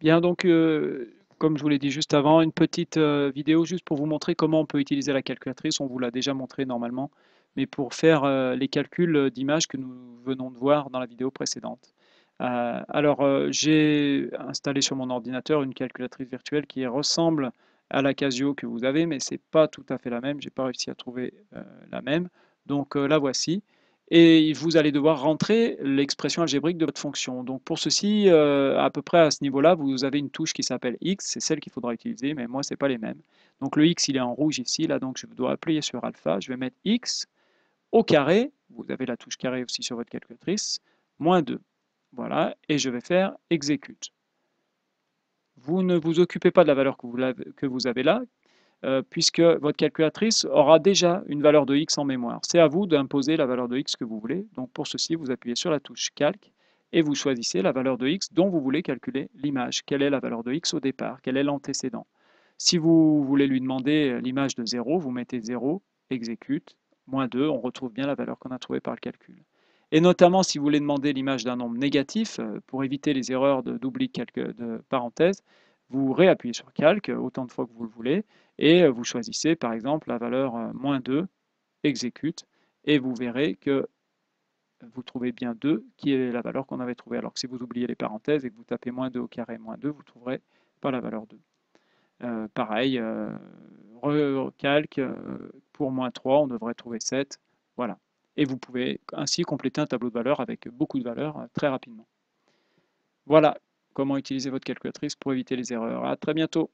Bien, donc, comme je vous l'ai dit juste avant, une petite vidéo juste pour vous montrer comment on peut utiliser la calculatrice. On vous l'a déjà montré normalement, mais pour faire les calculs d'images que nous venons de voir dans la vidéo précédente. J'ai installé sur mon ordinateur une calculatrice virtuelle qui ressemble à la Casio que vous avez, mais c'est pas tout à fait la même. J'ai pas réussi à trouver la même. Donc la voici. Et vous allez devoir rentrer l'expression algébrique de votre fonction. Donc pour ceci, à peu près à ce niveau-là, vous avez une touche qui s'appelle X, c'est celle qu'il faudra utiliser, mais moi, ce n'est pas les mêmes. Donc le X, il est en rouge ici, là, donc je dois appuyer sur alpha, je vais mettre X au carré, vous avez la touche carré aussi sur votre calculatrice, moins 2. Voilà, et je vais faire exécute. Vous ne vous occupez pas de la valeur que vous avez là, puisque votre calculatrice aura déjà une valeur de x en mémoire. C'est à vous d'imposer la valeur de x que vous voulez. Donc pour ceci, vous appuyez sur la touche calque et vous choisissez la valeur de x dont vous voulez calculer l'image. Quelle est la valeur de x au départ? Quel est l'antécédent? Si vous voulez lui demander l'image de 0, vous mettez 0, exécute, moins 2, on retrouve bien la valeur qu'on a trouvée par le calcul. Et notamment, si vous voulez demander l'image d'un nombre négatif, pour éviter les erreurs d'oubli de parenthèse, vous réappuyez sur calque autant de fois que vous le voulez, et vous choisissez par exemple la valeur moins 2, exécute, et vous verrez que vous trouvez bien 2, qui est la valeur qu'on avait trouvée. Alors que si vous oubliez les parenthèses et que vous tapez moins 2 au carré moins 2, vous ne trouverez pas la valeur 2. Pareil, recalque, pour moins 3, on devrait trouver 7. Voilà. Et vous pouvez ainsi compléter un tableau de valeurs avec beaucoup de valeurs très rapidement. Voilà comment utiliser votre calculatrice pour éviter les erreurs. À très bientôt.